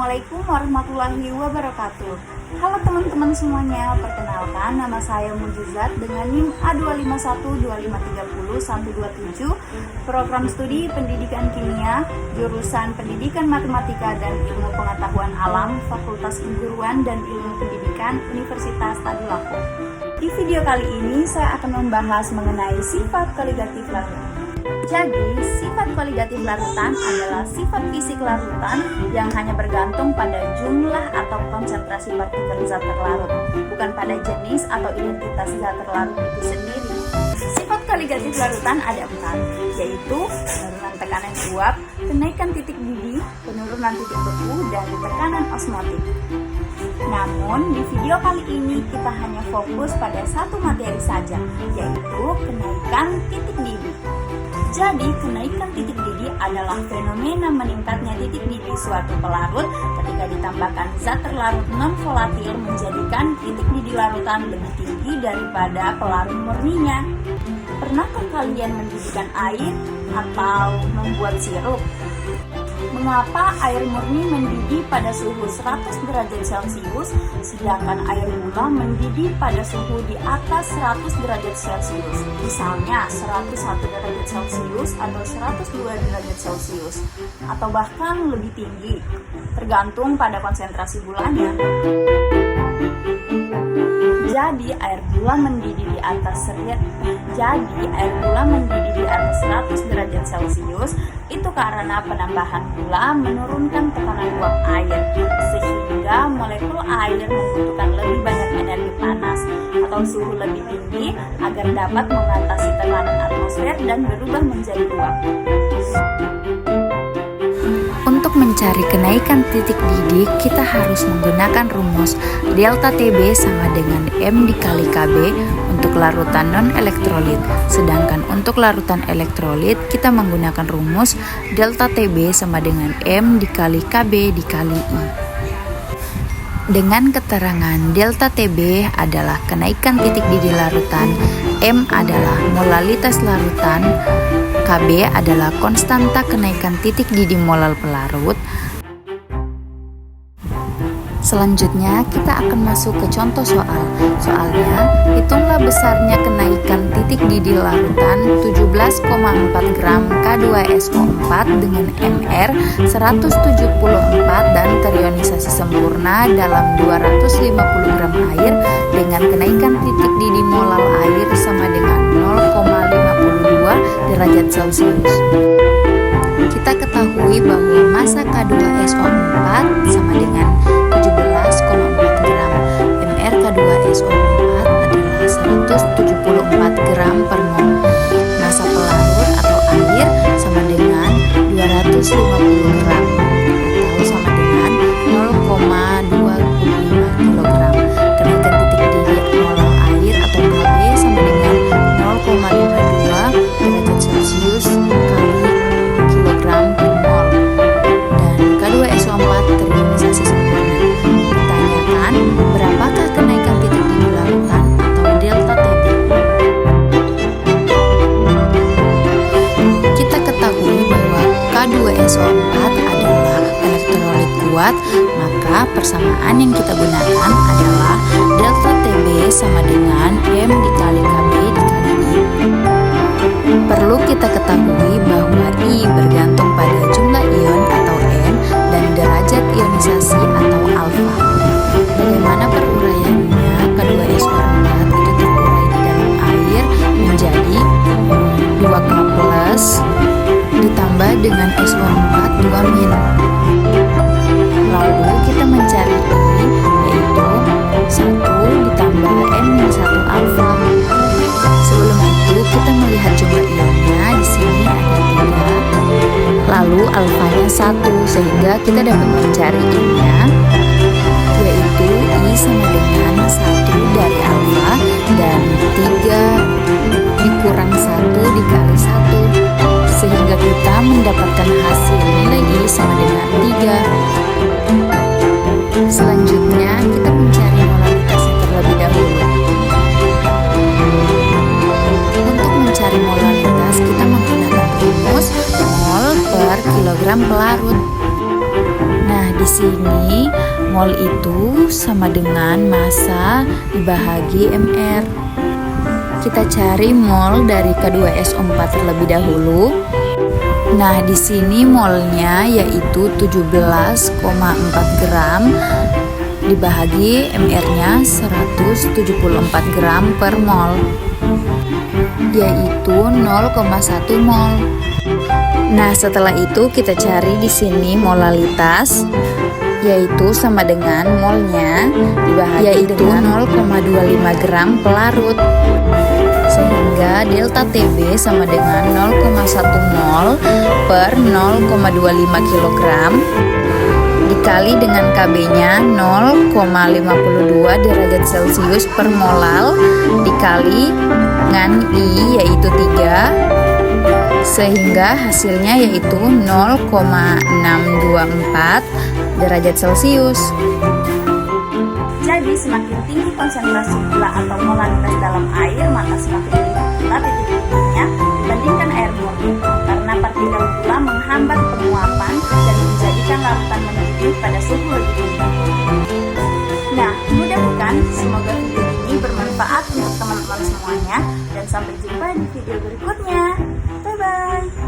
Assalamualaikum warahmatullahi wabarakatuh. Halo teman-teman semuanya, perkenalkan nama saya Mujizat dengan NIM A2512530-27, Program Studi Pendidikan Kimia, Jurusan Pendidikan Matematika dan Ilmu Pengetahuan Alam, Fakultas Keguruan dan Ilmu Pendidikan, Universitas Tadulako. Di video kali ini saya akan membahas mengenai sifat koligatif larutan. Jadi, sifat koligatif larutan adalah sifat fisik larutan yang hanya bergantung pada jumlah atau konsentrasi partikel zat terlarut, bukan pada jenis atau identitas zat terlarut itu sendiri. Sifat koligatif larutan ada 4, yaitu penurunan tekanan uap, kenaikan titik didih, penurunan titik beku, dan tekanan osmotik. Namun, di video kali ini kita hanya fokus pada satu materi saja, yaitu kenaikan titik didih. Jadi, kenaikan titik didih adalah fenomena meningkatnya titik didih suatu pelarut ketika ditambahkan zat terlarut non-volatil menjadikan titik didih larutan lebih tinggi daripada pelarut murninya. Pernahkah kalian mendidihkan air atau membuat sirup? Mengapa air murni mendidih pada suhu 100 derajat Celcius, sedangkan air gula mendidih pada suhu di atas 100 derajat Celcius, misalnya 101 derajat Celcius atau 102 derajat Celcius, atau bahkan lebih tinggi, tergantung pada konsentrasi gulanya. Jadi air gula mendidih di atas 100 derajat Celcius itu karena penambahan gula menurunkan tekanan uap air, sehingga molekul air membutuhkan lebih banyak energi panas atau suhu lebih tinggi agar dapat mengatasi tekanan atmosfer dan berubah menjadi uap. Untuk mencari kenaikan titik didih, kita harus menggunakan rumus delta TB sama dengan M dikali KB untuk larutan non-elektrolit. Sedangkan untuk larutan elektrolit, kita menggunakan rumus delta TB sama dengan M dikali KB dikali I. Dengan keterangan delta TB adalah kenaikan titik didih larutan, M adalah molalitas larutan, KB adalah konstanta kenaikan titik didih molal pelarut. Selanjutnya kita akan masuk ke contoh soal. Soalnya, hitunglah besarnya kenaikan titik didih larutan 17,4 gram K2SO4 dengan MR 174 dan terionisasi sempurna dalam 250 gram air dengan kenaikan titik didih molal air sama dengan 0,52 derajat Celcius. Kita ketahui bahwa massa K2SO4 sama dengan 17,4 gram. MR K2SO4 adalah 174 gram per mol. Massa pelarut atau air sama dengan 250 gram atau sama dengan 0,25 kilogram. Kenaikan titik didih molal air atau KB sama dengan 0,52 derajat Celcius kali kilogram per mol. Dan K2SO4 terionisasi sempurna. Ditanyakan, berapakah kenaikan titik didih larutan atau delta TB? Kita ketahui bahwa K2SO4 adalah elektrolit kuat, maka persamaan yang kita gunakan adalah delta TB sama dengan M dikali KB dikali I. Perlu kita ketahui bahwa I bergantung pada jumlah ion atau N dan derajat ionisasi atau alfa. Bagaimana peruraiannya? K2SO4 itu terurai di dalam air menjadi 2K plus ditambah dengan SO4 2-. Lalu kita mencari I, yaitu 1 ditambah N-1 alfa. Sebelum itu kita melihat jumlah ionnya, di sini ada 3. Lalu alfanya 1, sehingga kita dapat mencari I-nya, yaitu I sama dengan 1 dari alfa dan 3 dikurang 1 dikali 1, sehingga kita mendapatkan hasil nilai I sama dengan 3. Selanjutnya kita mencari molalitasnya terlebih dahulu. Untuk mencari molalitas kita menggunakan rumus mol per kilogram pelarut. Nah, di sini mol itu sama dengan massa dibagi MR. Kita cari mol dari K2SO4 terlebih dahulu. Nah, di sini molnya yaitu 17,4 gram dibagi MR-nya 174 gram per mol, yaitu 0,1 mol. Nah, setelah itu kita cari di sini molalitas, yaitu sama dengan molnya dibagi yaitu 0,25 gram pelarut, sehingga delta TB sama dengan 0,1 mol per 0,25 kg dikali dengan KB-nya 0,52 derajat Celcius per molal dikali dengan I yaitu 3, sehingga hasilnya yaitu 0,624 derajat Celcius. Jadi semakin tinggi konsentrasi gula atau molalitas dalam air, maka semakin tinggi pula titik didihnya dibandingkan air murni, karena partikel gula menghambat penguapan dan menjadikan larutan mendidih pada suhu lebih tinggi. Nah, mudah-mudahan semoga video ini bermanfaat untuk teman-teman semuanya, dan sampai jumpa di video berikutnya. Bye-bye.